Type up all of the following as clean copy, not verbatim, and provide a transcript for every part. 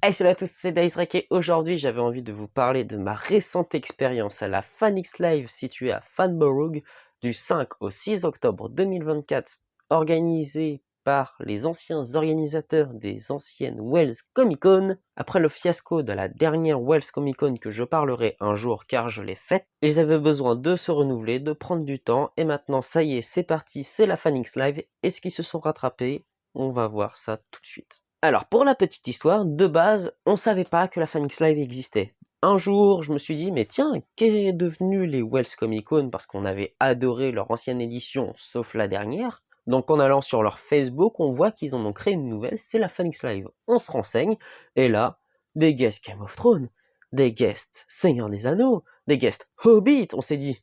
Hey salut à tous, c'est Daisrek et aujourd'hui j'avais envie de vous parler de ma récente expérience à la FanX Live située à Farnborough du 5 au 6 octobre 2024, organisée par les anciens organisateurs des anciennes Wells Comic Con. Après le fiasco de la dernière Wells Comic Con que je parlerai un jour car je l'ai faite, ils avaient besoin de se renouveler, de prendre du temps et maintenant ça y est, c'est parti, c'est la FanX Live. Est-ce qu'ils se sont rattrapés? On va voir ça tout de suite. Alors, pour la petite histoire, de base, on savait pas que la FanX Live existait. Un jour, je me suis dit, mais tiens, qu'est devenu les Wells Comic Con? Parce qu'on avait adoré leur ancienne édition, sauf la dernière. Donc, en allant sur leur Facebook, on voit qu'ils en ont créé une nouvelle, c'est la FanX Live. On se renseigne, et là, des guests Game of Thrones, des guests Seigneur des Anneaux, des guests Hobbit, on s'est dit.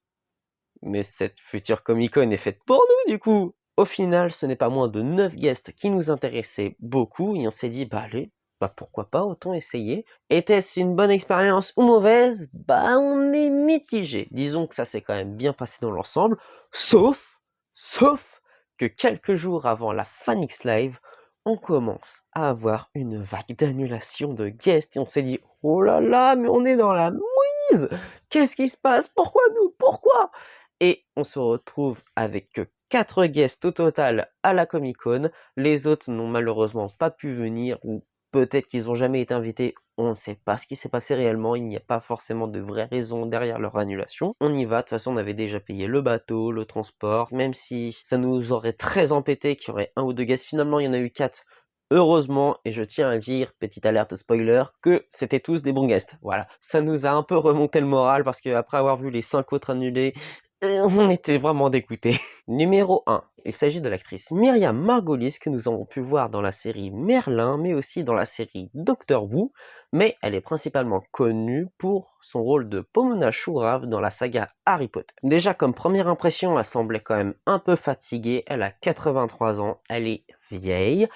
Mais cette future Comic Con est faite pour nous, du coup! Au final, ce n'est pas moins de 9 guests qui nous intéressaient beaucoup, et on s'est dit, bah allez, bah pourquoi pas, autant essayer. Était-ce une bonne expérience ou mauvaise? Bah on est mitigé. Disons que ça s'est quand même bien passé dans l'ensemble, sauf que quelques jours avant la FanX Live, on commence à avoir une vague d'annulation de guests, et on s'est dit, oh là là, mais on est dans la mouise! Qu'est-ce qui se passe? Pourquoi nous? Pourquoi? Et on se retrouve avec que 4 guests au total à la Comic Con. Les autres n'ont malheureusement pas pu venir, ou peut-être qu'ils n'ont jamais été invités. On ne sait pas ce qui s'est passé réellement, il n'y a pas forcément de vraies raisons derrière leur annulation. On y va, de toute façon on avait déjà payé le bateau, le transport, même si ça nous aurait très embêté qu'il y aurait un ou deux guests, finalement il y en a eu 4. Heureusement, et je tiens à dire, petite alerte spoiler, que c'était tous des bons guests. Voilà, ça nous a un peu remonté le moral parce qu'après avoir vu les 5 autres annulés, on était vraiment dégoûtés. Numéro 1, il s'agit de l'actrice Myriam Margolyes que nous avons pu voir dans la série Merlin, mais aussi dans la série Doctor Who, mais elle est principalement connue pour son rôle de Pomona Shurav dans la saga Harry Potter. Déjà comme première impression, elle semblait quand même un peu fatiguée, elle a 83 ans, elle est vieille,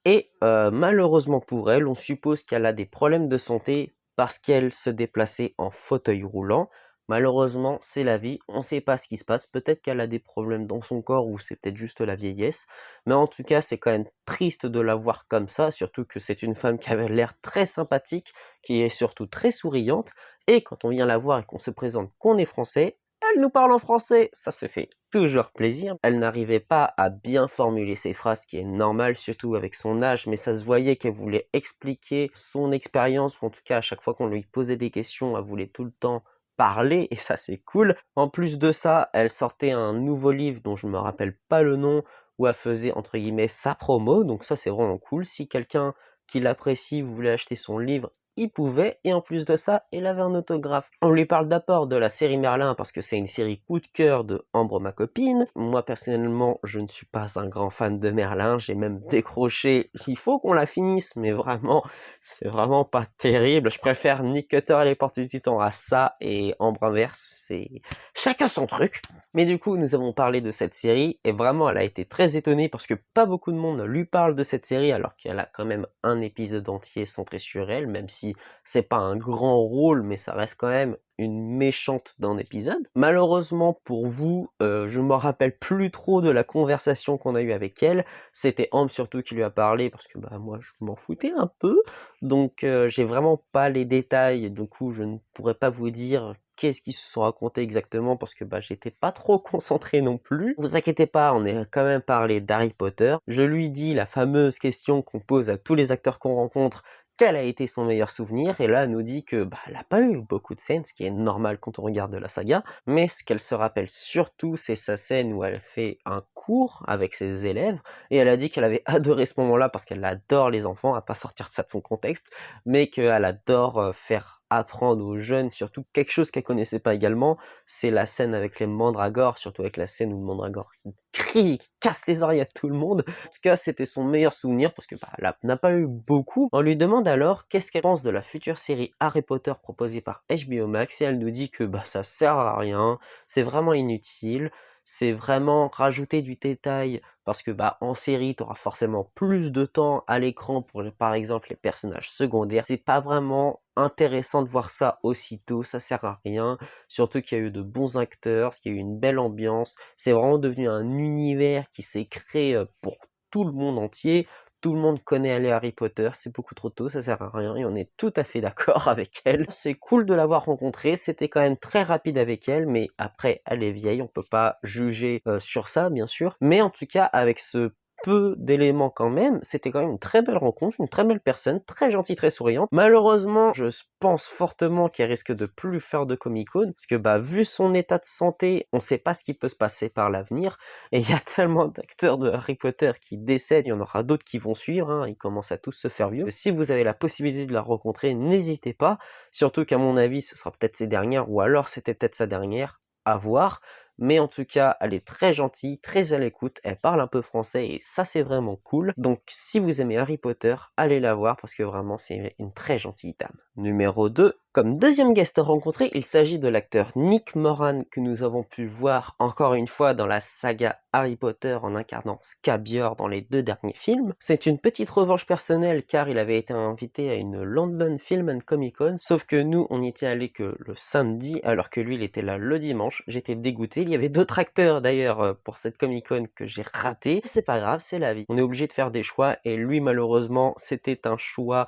et malheureusement pour elle, on suppose qu'elle a des problèmes de santé parce qu'elle se déplaçait en fauteuil roulant. Malheureusement, c'est la vie, on ne sait pas ce qui se passe. Peut-être qu'elle a des problèmes dans son corps ou c'est peut-être juste la vieillesse. Mais en tout cas, c'est quand même triste de la voir comme ça, surtout que c'est une femme qui avait l'air très sympathique, qui est surtout très souriante. Et quand on vient la voir et qu'on se présente qu'on est français, elle nous parle en français, ça se fait toujours plaisir. Elle n'arrivait pas à bien formuler ses phrases, ce qui est normal, surtout avec son âge, mais ça se voyait qu'elle voulait expliquer son expérience, ou en tout cas à chaque fois qu'on lui posait des questions, elle voulait tout le temps parler, et ça c'est cool. En plus de ça, elle sortait un nouveau livre dont je me rappelle pas le nom, où elle faisait entre guillemets sa promo, donc ça c'est vraiment cool. Si quelqu'un qui l'apprécie voulait acheter son livre, il pouvait, et en plus de ça, il avait un autographe. On lui parle d'abord de la série Merlin parce que c'est une série coup de cœur de Ambre, ma copine. Moi, personnellement, je ne suis pas un grand fan de Merlin, j'ai même décroché. Il faut qu'on la finisse, mais vraiment, c'est vraiment pas terrible. Je préfère Nick Cutter et les Portes du Titan à ça, et Ambre Inverse, c'est chacun son truc. Mais du coup, nous avons parlé de cette série, et vraiment, elle a été très étonnée parce que pas beaucoup de monde lui parle de cette série, alors qu'elle a quand même un épisode entier centré sur elle, même si c'est pas un grand rôle, mais ça reste quand même une méchante d'un épisode. Malheureusement pour vous, je me rappelle plus trop de la conversation qu'on a eue avec elle. C'était Ambre surtout qui lui a parlé, parce que bah moi je m'en foutais un peu, donc j'ai vraiment pas les détails, du coup je ne pourrais pas vous dire qu'est-ce qu'ils se sont racontés exactement, parce que bah j'étais pas trop concentré non plus. Vous inquiétez pas, on est quand même parlé d'Harry Potter. Je lui dis la fameuse question qu'on pose à tous les acteurs qu'on rencontre: quel a été son meilleur souvenir? Et là, elle nous dit que bah, elle n'a pas eu beaucoup de scènes, ce qui est normal quand on regarde la saga, mais ce qu'elle se rappelle surtout, c'est sa scène où elle fait un cours avec ses élèves, et elle a dit qu'elle avait adoré ce moment-là parce qu'elle adore les enfants, à pas sortir de ça de son contexte, mais qu'elle adore faire apprendre aux jeunes, surtout quelque chose qu'elle connaissait pas également, c'est la scène avec les mandragores, surtout avec la scène où le mandragore crie, qui casse les oreilles à tout le monde. En tout cas, c'était son meilleur souvenir parce que bah, elle n'a pas eu beaucoup. On lui demande alors qu'est-ce qu'elle pense de la future série Harry Potter proposée par HBO Max, et elle nous dit que bah, ça sert à rien, c'est vraiment inutile, c'est vraiment rajouter du détail parce que bah, en série, tu auras forcément plus de temps à l'écran pour par exemple les personnages secondaires. C'est pas vraiment intéressant de voir ça aussitôt, ça sert à rien. Surtout qu'il y a eu de bons acteurs, qu'il y a eu une belle ambiance. C'est vraiment devenu un univers qui s'est créé pour tout le monde entier. tout le monde connaît les Harry Potter, c'est beaucoup trop tôt, ça sert à rien, et on est tout à fait d'accord avec elle. C'est cool de l'avoir rencontrée, c'était quand même très rapide avec elle, mais après, elle est vieille, on peut pas juger sur ça, bien sûr. Mais en tout cas, avec ce peu d'éléments quand même, c'était quand même une très belle rencontre, une très belle personne, très gentille, très souriante. Malheureusement, je pense fortement qu'elle risque de plus faire de Comic-Con, parce que vu son état de santé, on sait pas ce qui peut se passer par l'avenir, et il y a tellement d'acteurs de Harry Potter qui décèdent, il y en aura d'autres qui vont suivre, hein, ils commencent à tous se faire vieux. Si vous avez la possibilité de la rencontrer, n'hésitez pas, surtout qu'à mon avis, ce sera peut-être ses dernières, ou alors c'était peut-être sa dernière, à voir. Mais en tout cas, elle est très gentille, très à l'écoute, elle parle un peu français et ça c'est vraiment cool. Donc si vous aimez Harry Potter, allez la voir parce que vraiment c'est une très gentille dame. Numéro 2, comme deuxième guest rencontré, il s'agit de l'acteur Nick Moran que nous avons pu voir encore une fois dans la saga Harry Potter en incarnant Scabior dans les 2 derniers films. C'est une petite revanche personnelle car il avait été invité à une London Film and Comic Con, sauf que nous on n'y était allé que le samedi alors que lui il était là le dimanche. J'étais dégoûté, il y avait d'autres acteurs d'ailleurs pour cette Comic Con que j'ai raté. C'est pas grave, c'est la vie. On est obligé de faire des choix et lui malheureusement c'était un choix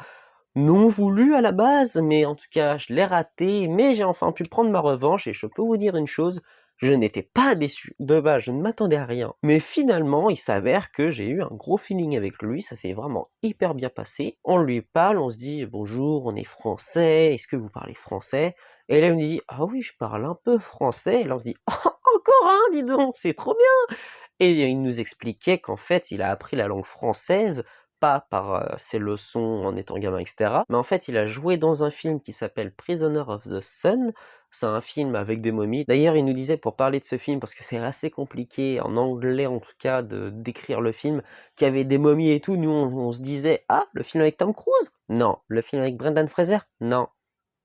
non voulu à la base, mais en tout cas, je l'ai raté, mais j'ai enfin pu prendre ma revanche et je peux vous dire une chose, je n'étais pas déçu. De base, je ne m'attendais à rien. Mais finalement, il s'avère que j'ai eu un gros feeling avec lui, ça s'est vraiment hyper bien passé. On lui parle, on se dit bonjour, on est français, est-ce que vous parlez français? Et là, il me dit ah oui, je parle un peu français. Et là, on se dit oh, encore un, dis donc, c'est trop bien! Et il nous expliquait qu'en fait, il a appris la langue française, pas par ses leçons en étant gamin, etc. Mais en fait, il a joué dans un film qui s'appelle Prisoner of the Sun. C'est un film avec des momies. D'ailleurs, il nous disait pour parler de ce film, parce que c'est assez compliqué, en anglais en tout cas, de décrire le film, qu'il y avait des momies et tout. Nous, on se disait, ah, le film avec Tom Cruise? Non. Le film avec Brendan Fraser? Non.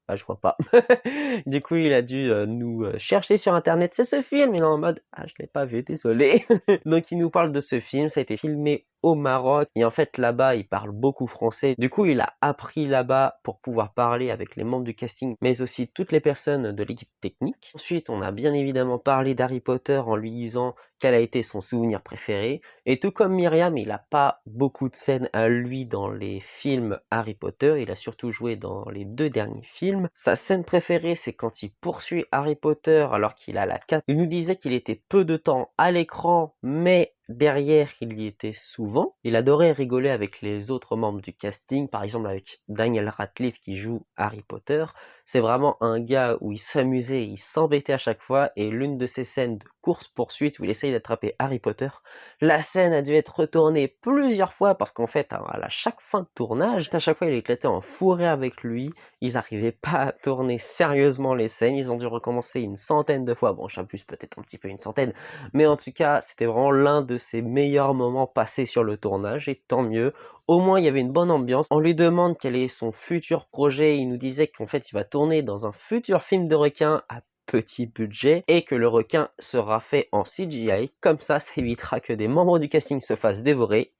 Ah, je crois pas. Du coup, il a dû nous chercher sur internet, c'est ce film, il est en mode ah je l'ai pas vu, désolé. Donc il nous parle de ce film, ça a été filmé au Maroc et en fait là-bas il parle beaucoup français. Du coup il a appris là-bas pour pouvoir parler avec les membres du casting, mais aussi toutes les personnes de l'équipe technique. Ensuite on a bien évidemment parlé d'Harry Potter en lui disant quel a été son souvenir préféré. Et tout comme Myriam, il n'a pas beaucoup de scènes à lui dans les films Harry Potter, il a surtout joué dans les 2 derniers films. Sa scène préférée, c'est quand il poursuit Harry Potter alors qu'il a la cape. Il nous disait qu'il était peu de temps à l'écran, mais derrière, il y était souvent. Il adorait rigoler avec les autres membres du casting, par exemple avec Daniel Radcliffe qui joue Harry Potter. C'est vraiment un gars où il s'amusait, il s'embêtait à chaque fois, et l'une de ces scènes de course-poursuite où il essaye d'attraper Harry Potter, la scène a dû être retournée plusieurs fois parce qu'en fait, à chaque fin de tournage, à chaque fois il éclatait en fou rire avec lui, ils n'arrivaient pas à tourner sérieusement les scènes, ils ont dû recommencer une centaine de fois, bon j'abuse peut-être un petit peu une centaine, mais en tout cas c'était vraiment l'un de ses meilleurs moments passés sur le tournage, et tant mieux. Au moins, il y avait une bonne ambiance. On lui demande quel est son futur projet. Il nous disait qu'en fait, il va tourner dans un futur film de requin à petit budget et que le requin sera fait en CGI. Comme ça évitera que des membres du casting se fassent dévorer.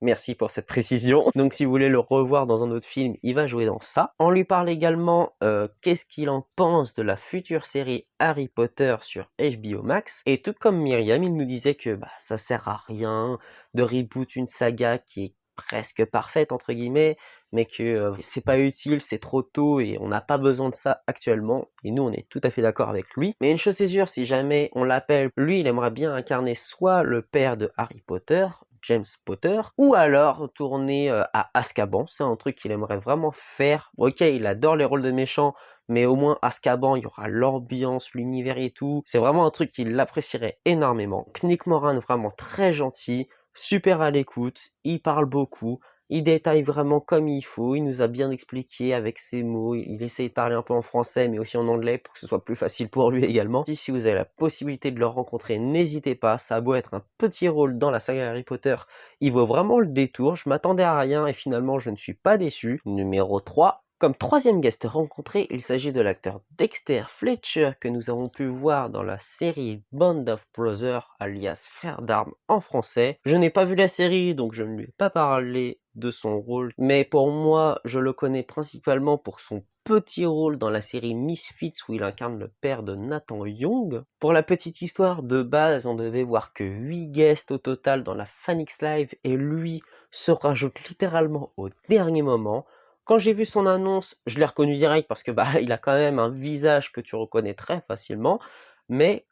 Merci pour cette précision. Donc si vous voulez le revoir dans un autre film, il va jouer dans ça. On lui parle également qu'est-ce qu'il en pense de la future série Harry Potter sur HBO Max. Et tout comme Myriam, il nous disait que ça sert à rien de reboot une saga qui est presque parfaite entre guillemets, mais que c'est pas utile, c'est trop tôt et on n'a pas besoin de ça actuellement. Et nous on est tout à fait d'accord avec lui. Mais une chose est sûre, si jamais on l'appelle, lui il aimerait bien incarner soit le père de Harry Potter, James Potter, ou alors tourner à Azkaban, c'est un truc qu'il aimerait vraiment faire. Ok, il adore les rôles de méchants, mais au moins Azkaban, il y aura l'ambiance, l'univers et tout. C'est vraiment un truc qu'il apprécierait énormément. Nick Moran, vraiment très gentil, super à l'écoute, il parle beaucoup, il détaille vraiment comme il faut, il nous a bien expliqué avec ses mots, il essaye de parler un peu en français mais aussi en anglais pour que ce soit plus facile pour lui également. Si vous avez la possibilité de le rencontrer, n'hésitez pas, ça a beau être un petit rôle dans la saga Harry Potter, il vaut vraiment le détour, je m'attendais à rien et finalement je ne suis pas déçu. Numéro 3. Comme troisième guest rencontré, il s'agit de l'acteur Dexter Fletcher que nous avons pu voir dans la série Band of Brothers, alias Frères d'armes en français. Je n'ai pas vu la série, donc je ne lui ai pas parlé de son rôle, mais pour moi, je le connais principalement pour son petit rôle dans la série Misfits où il incarne le père de Nathan Young. Pour la petite histoire, de base, on devait voir que 8 guests au total dans la FanX Live et lui se rajoute littéralement au dernier moment. Quand j'ai vu son annonce, je l'ai reconnu direct parce que il a quand même un visage que tu reconnais très facilement. Mais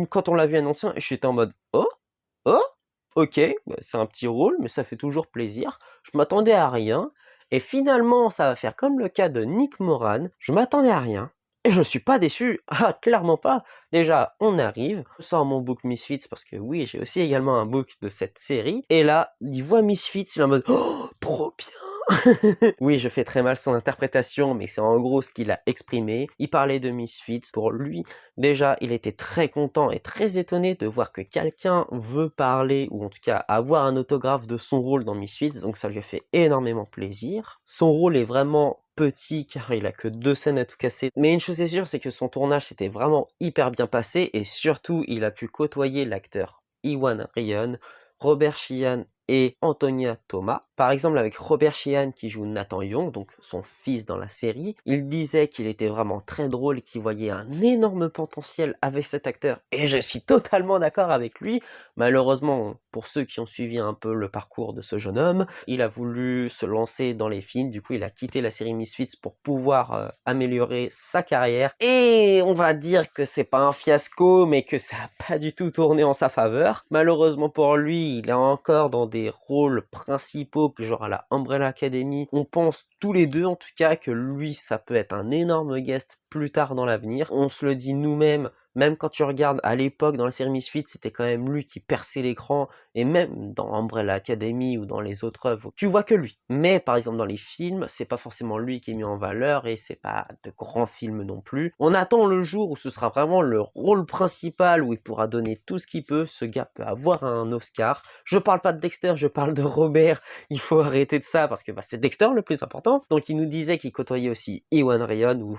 quand on l'a vu annoncer, j'étais en mode oh, oh, ok, c'est un petit rôle, mais ça fait toujours plaisir. Je m'attendais à rien. Et finalement, ça va faire comme le cas de Nick Moran. Je m'attendais à rien. Et je suis pas déçu. Ah, clairement pas. Déjà, on arrive. Je sors mon book Misfits parce que oui, j'ai aussi également un book de cette série. Et là, il voit Misfits, il est en mode oh, trop bien. Oui, je fais très mal son interprétation, mais c'est en gros ce qu'il a exprimé. Il parlait de Misfits. Pour lui, déjà, il était très content et très étonné de voir que quelqu'un veut parler, ou en tout cas avoir un autographe de son rôle dans Misfits, donc ça lui a fait énormément plaisir. Son rôle est vraiment petit car il a que 2 scènes à tout casser. Mais une chose est sûre, c'est que son tournage s'était vraiment hyper bien passé et surtout, il a pu côtoyer l'acteur Iwan Rheon, Robert Sheehan et Antonia Thomas. Par exemple, avec Robert Sheehan qui joue Nathan Young, donc son fils dans la série, il disait qu'il était vraiment très drôle et qu'il voyait un énorme potentiel avec cet acteur. Et je suis totalement d'accord avec lui. Malheureusement, pour ceux qui ont suivi un peu le parcours de ce jeune homme, il a voulu se lancer dans les films. Du coup, il a quitté la série Misfits pour pouvoir améliorer sa carrière. Et on va dire que c'est pas un fiasco, mais que ça a pas du tout tourné en sa faveur. Malheureusement pour lui, il est encore dans des rôles principaux, genre à la Umbrella Academy. On pense tous les deux en tout cas que lui, ça peut être un énorme guest plus tard dans l'avenir. On se le dit nous-mêmes, même quand tu regardes à l'époque dans la série Misfits, c'était quand même lui qui perçait l'écran, et même dans Umbrella Academy ou dans les autres œuvres, tu vois que lui. Mais par exemple dans les films, c'est pas forcément lui qui est mis en valeur et c'est pas de grands films non plus. On attend le jour où ce sera vraiment le rôle principal où il pourra donner tout ce qu'il peut. Ce gars peut avoir un Oscar. Je parle pas de Dexter, je parle de Robert. Il faut arrêter de ça parce que c'est Dexter le plus important. Donc il nous disait qu'il côtoyait aussi Iwan Rheon ou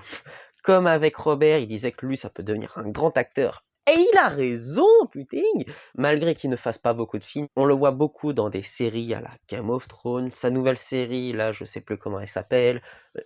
comme avec Robert, il disait que lui, ça peut devenir un grand acteur. Et il a raison, putain. Malgré qu'il ne fasse pas beaucoup de films, on le voit beaucoup dans des séries à la Game of Thrones. Sa nouvelle série, là, je sais plus comment elle s'appelle.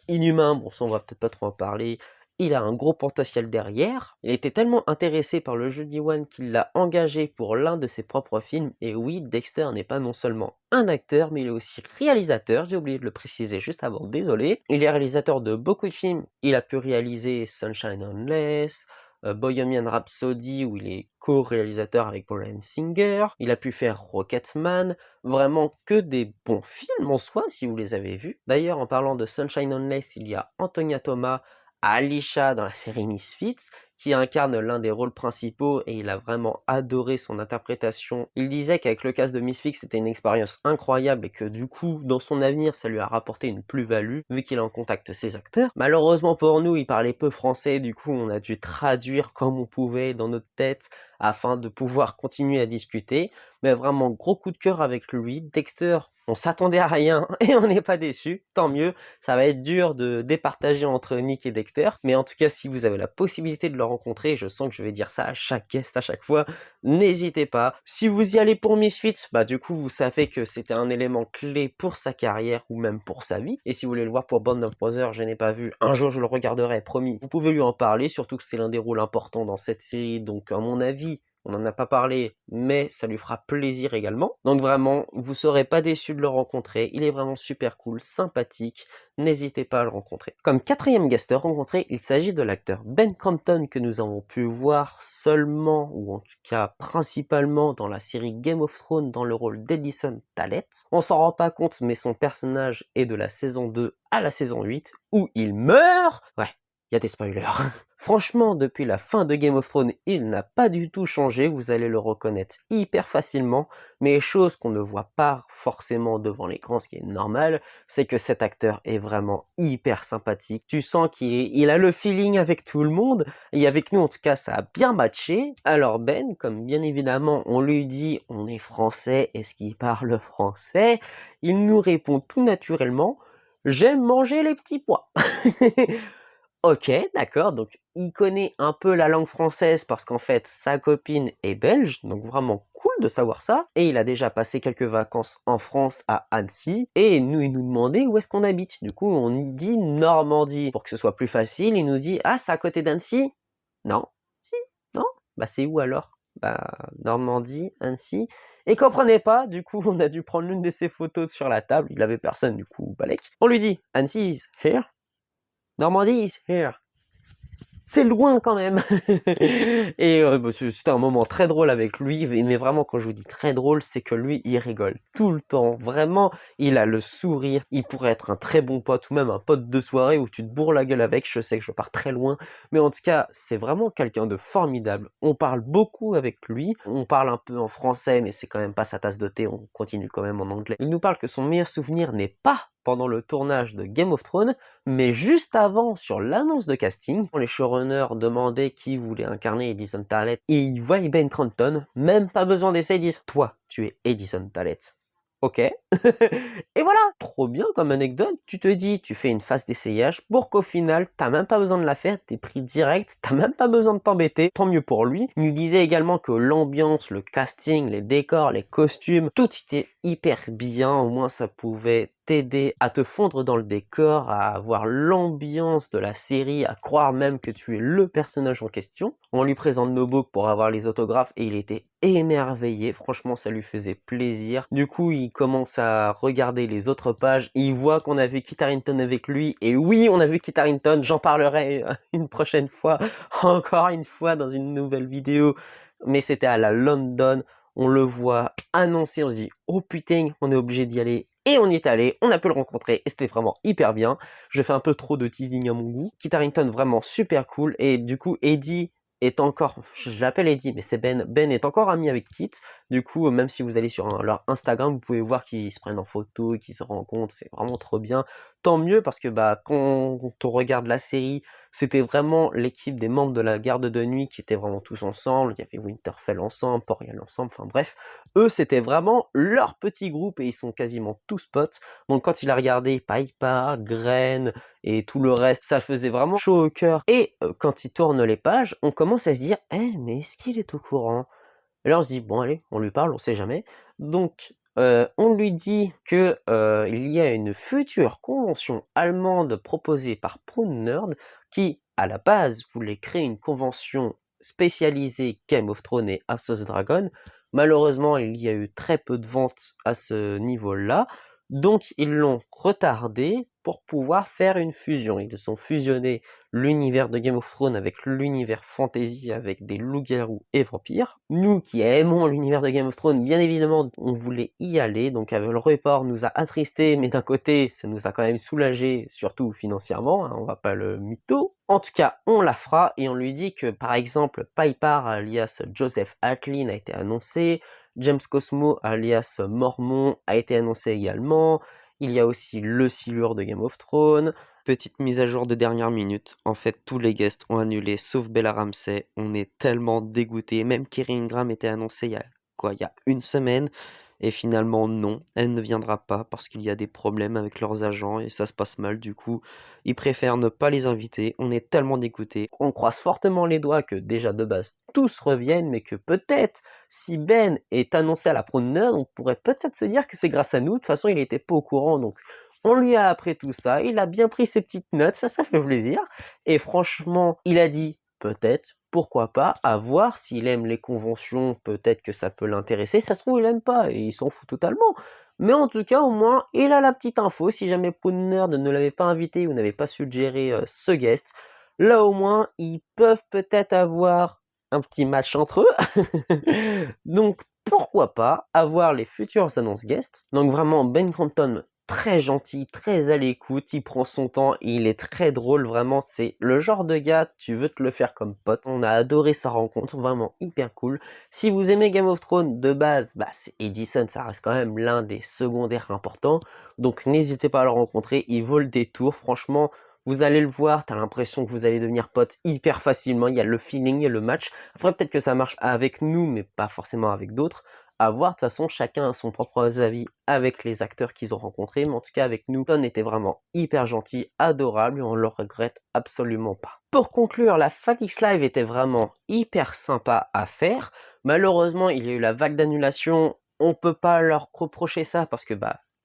Inhumain, bon, ça on va peut-être pas trop en parler. Il a un gros potentiel derrière. Il était tellement intéressé par le jeu d'Iwan qu'il l'a engagé pour l'un de ses propres films. Et oui, Dexter n'est pas non seulement un acteur, mais il est aussi réalisateur. J'ai oublié de le préciser juste avant, désolé. Il est réalisateur de beaucoup de films. Il a pu réaliser Sunshine Unless, Bohemian Rhapsody, où il est co-réalisateur avec Bryan Singer. Il a pu faire Rocketman. Vraiment que des bons films en soi, si vous les avez vus. D'ailleurs, en parlant de Sunshine Unless, il y a Antonia Thomas, Alisha dans la série Misfits, qui incarne l'un des rôles principaux et il a vraiment adoré son interprétation. Il disait qu'avec le cast de Misfits, c'était une expérience incroyable et que du coup, dans son avenir, ça lui a rapporté une plus-value, vu qu'il est en contact ses acteurs. Malheureusement pour nous, il parlait peu français, du coup, on a dû traduire comme on pouvait dans notre tête afin de pouvoir continuer à discuter. Mais vraiment, gros coup de cœur avec lui. Dexter, on s'attendait à rien et on n'est pas déçu, tant mieux. Ça va être dur de départager entre Nick et Dexter, mais en tout cas, si vous avez la possibilité de le rencontrer, je sens que je vais dire ça à chaque guest à chaque fois, n'hésitez pas. Si vous y allez pour Misfits, du coup, vous savez que c'était un élément clé pour sa carrière ou même pour sa vie. Et si vous voulez le voir pour Band of Brothers, je n'ai pas vu. Un jour, je le regarderai, promis. Vous pouvez lui en parler, surtout que c'est l'un des rôles importants dans cette série, donc à mon avis, on n'en a pas parlé, mais ça lui fera plaisir également. Donc vraiment, vous serez pas déçus de le rencontrer. Il est vraiment super cool, sympathique. N'hésitez pas à le rencontrer. Comme quatrième guesteur rencontré, il s'agit de l'acteur Ben Crompton que nous avons pu voir seulement, ou en tout cas principalement dans la série Game of Thrones dans le rôle d'Edison Tallet. On s'en rend pas compte, mais son personnage est de la saison 2 à la saison 8, où il meurt. Ouais, il y a des spoilers. Franchement, depuis la fin de Game of Thrones, il n'a pas du tout changé, vous allez le reconnaître hyper facilement, mais chose qu'on ne voit pas forcément devant l'écran, ce qui est normal, c'est que cet acteur est vraiment hyper sympathique. Tu sens qu'il a le feeling avec tout le monde, et avec nous en tout cas ça a bien matché. Alors Ben, comme bien évidemment on lui dit on est français, est-ce qu'il parle français? Il nous répond tout naturellement, j'aime manger les petits pois. OK, d'accord, donc il connaît un peu la langue française parce qu'en fait, sa copine est belge, donc vraiment cool de savoir ça. Et il a déjà passé quelques vacances en France à Annecy. Et nous, il nous demandait où est-ce qu'on habite. Du coup, on dit Normandie. Pour que ce soit plus facile, il nous dit: «Ah, c'est à côté d'Annecy?» «Non». «Si». «Non». «Bah, c'est où alors?» «Bah, Normandie, Annecy». Et il comprenait pas, du coup, on a dû prendre l'une de ses photos sur la table. Il avait personne, du coup, balèque. On lui dit: «Annecy is here. Normandie is here». C'est loin quand même. Et bah, c'était un moment très drôle avec lui, mais vraiment quand je vous dis très drôle, c'est que lui, il rigole tout le temps. Vraiment, il a le sourire. Il pourrait être un très bon pote ou même un pote de soirée où tu te bourres la gueule avec. Je sais que je pars très loin, mais en tout cas, c'est vraiment quelqu'un de formidable. On parle beaucoup avec lui. On parle un peu en français, mais c'est quand même pas sa tasse de thé. On continue quand même en anglais. Il nous parle que son meilleur souvenir n'est pas pendant le tournage de Game of Thrones, mais juste avant, sur l'annonce de casting, quand les showrunners demandaient qui voulait incarner Edison Tallet, et ils voient Ben Cranston, même pas besoin d'essayer, ils disent « Toi, tu es Edison Tallet ». Ok. Et voilà, trop bien comme anecdote. Tu te dis, tu fais une phase d'essayage pour qu'au final, t'as même pas besoin de la faire, t'es pris direct, t'as même pas besoin de t'embêter, tant mieux pour lui. Il nous disait également que l'ambiance, le casting, les décors, les costumes, tout était hyper bien, au moins ça pouvait t'aider à te fondre dans le décor, à avoir l'ambiance de la série, à croire même que tu es le personnage en question. On lui présente nos books pour avoir les autographes et il était émerveillé, franchement ça lui faisait plaisir. Du coup il commence à regarder les autres pages, il voit qu'on a vu Kit Harington avec lui, et oui on a vu Kit Harington, j'en parlerai une prochaine fois, encore une fois dans une nouvelle vidéo, mais c'était à la London. On le voit annoncer, on se dit oh putain, on est obligé d'y aller. Et on y est allé, on a pu le rencontrer et c'était vraiment hyper bien. Je fais un peu trop de teasing à mon goût. Kit Harington vraiment super cool, et du coup Eddie est encore, je l'appelle Eddie, mais c'est Ben. Ben est encore ami avec Kit. Du coup, même si vous allez sur leur Instagram, vous pouvez voir qu'ils se prennent en photo, qu'ils se rencontrent, c'est vraiment trop bien. Tant mieux parce que bah quand on regarde la série, c'était vraiment l'équipe des membres de la garde de nuit qui étaient vraiment tous ensemble. Il y avait Winterfell ensemble, Poriel ensemble, enfin bref. Eux, c'était vraiment leur petit groupe et ils sont quasiment tous potes. Donc quand il a regardé Piper, Graine et tout le reste, ça faisait vraiment chaud au cœur. Et quand il tourne les pages, on commence à se dire « mais est-ce qu'il est au courant ?» Et là on se dit « bon allez, on lui parle, on sait jamais ». Donc on lui dit que il y a une future convention allemande proposée par Prune Nerd qui, à la base, voulait créer une convention spécialisée Game of Thrones et House of the Dragon. Malheureusement, il y a eu très peu de ventes à ce niveau-là, donc ils l'ont retardé pour pouvoir faire une fusion. Ils ont fusionné l'univers de Game of Thrones avec l'univers fantasy avec des loups-garous et vampires. Nous qui aimons l'univers de Game of Thrones, bien évidemment, on voulait y aller, donc le report nous a attristés, mais d'un côté, ça nous a quand même soulagés, surtout financièrement, hein, on va pas le mytho. En tout cas, on la fera, et on lui dit que, par exemple, Piper alias Joseph Atlin a été annoncé, James Cosmo alias Mormon a été annoncé également, il y a aussi le silure de Game of Thrones. Petite mise à jour de dernière minute, en fait tous les guests ont annulé sauf Bella Ramsey, on est tellement dégoûtés, même Kerry Ingram était annoncé il y a une semaine, et finalement non, elle ne viendra pas parce qu'il y a des problèmes avec leurs agents et ça se passe mal, du coup ils préfèrent ne pas les inviter, on est tellement dégoûtés. On croise fortement les doigts que déjà de base tous reviennent, mais que peut-être si Ben est annoncé à la Prune Nerd, on pourrait peut-être se dire que c'est grâce à nous. De toute façon il n'était pas au courant, donc on lui a appris tout ça, il a bien pris ses petites notes, ça fait plaisir. Et franchement, il a dit peut-être, pourquoi pas, à voir s'il aime les conventions, peut-être que ça peut l'intéresser. Ça se trouve, il aime pas et il s'en fout totalement. Mais en tout cas, au moins, il a la petite info. Si jamais Prune Nerd ne l'avait pas invité ou n'avait pas suggéré ce guest, là au moins, ils peuvent peut-être avoir un petit match entre eux. Donc, pourquoi pas avoir les futures annonces guests. Donc vraiment, Ben Crampton, très gentil, très à l'écoute, il prend son temps, il est très drôle, vraiment, c'est le genre de gars, tu veux te le faire comme pote. On a adoré sa rencontre, vraiment hyper cool. Si vous aimez Game of Thrones de base, bah c'est Edison, ça reste quand même l'un des secondaires importants, donc n'hésitez pas à le rencontrer, il vaut le détour, franchement. Vous allez le voir, t'as l'impression que vous allez devenir pote hyper facilement, il y a le feeling, il y a le match. Après peut-être que ça marche avec nous, mais pas forcément avec d'autres. À voir, de toute façon, chacun a son propre avis avec les acteurs qu'ils ont rencontrés, mais en tout cas avec nous, Ton était vraiment hyper gentil, adorable, et on le regrette absolument pas. Pour conclure, la FanX Live était vraiment hyper sympa à faire. Malheureusement, il y a eu la vague d'annulation, on peut pas leur reprocher ça parce que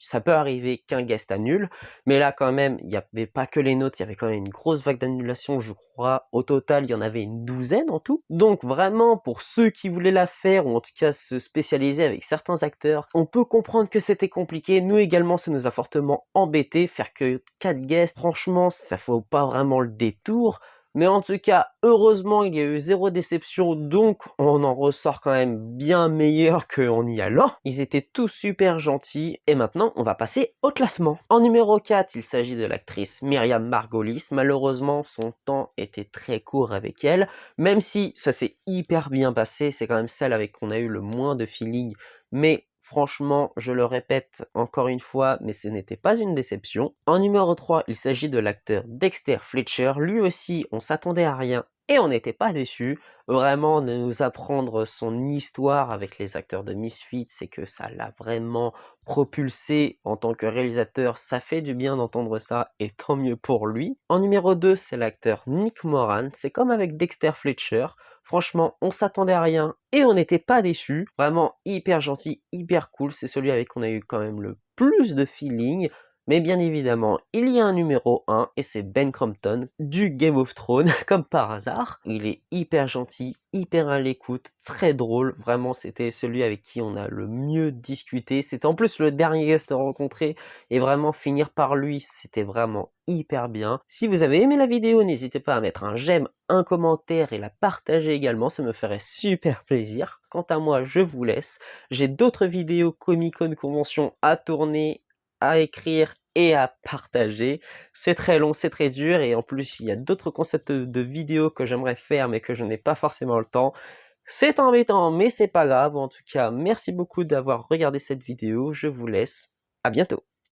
ça peut arriver qu'un guest annule, mais là quand même, il n'y avait pas que les nôtres, il y avait quand même une grosse vague d'annulation, je crois. Au total, il y en avait une douzaine en tout. Donc vraiment, pour ceux qui voulaient la faire, ou en tout cas se spécialiser avec certains acteurs, on peut comprendre que c'était compliqué. Nous également, ça nous a fortement embêté. Faire que 4 guests, franchement, ça vaut pas vraiment le détour. Mais en tout cas, heureusement, il y a eu 0 déception, donc on en ressort quand même bien meilleur qu'en y allant. Ils étaient tous super gentils, et maintenant, on va passer au classement. En numéro 4, il s'agit de l'actrice Myriam Margolyes. Malheureusement, son temps était très court avec elle, même si ça s'est hyper bien passé, c'est quand même celle avec qui on a eu le moins de feeling, mais franchement, je le répète encore une fois, mais ce n'était pas une déception. En numéro 3, il s'agit de l'acteur Dexter Fletcher. Lui aussi, on s'attendait à rien et on n'était pas déçus. Vraiment, de nous apprendre son histoire avec les acteurs de Misfits, c'est que ça l'a vraiment propulsé en tant que réalisateur. Ça fait du bien d'entendre ça et tant mieux pour lui. En numéro 2, c'est l'acteur Nick Moran. C'est comme avec Dexter Fletcher. Franchement, on s'attendait à rien et on n'était pas déçus. Vraiment hyper gentil, hyper cool. C'est celui avec qui on a eu quand même le plus de feeling. Mais bien évidemment, il y a un numéro 1 et c'est Ben Crompton du Game of Thrones, comme par hasard. Il est hyper gentil, hyper à l'écoute, très drôle. Vraiment, c'était celui avec qui on a le mieux discuté. C'était en plus le dernier guest rencontré et vraiment finir par lui, c'était vraiment hyper bien. Si vous avez aimé la vidéo, n'hésitez pas à mettre un j'aime, un commentaire et la partager également, ça me ferait super plaisir. Quant à moi, je vous laisse. J'ai d'autres vidéos Comic-Con Convention à tourner, à écrire et à partager. C'est très long, c'est très dur, et en plus il y a d'autres concepts de vidéos que j'aimerais faire mais que je n'ai pas forcément le temps. C'est embêtant, mais c'est pas grave. En tout cas, merci beaucoup d'avoir regardé cette vidéo. Je vous laisse. À bientôt.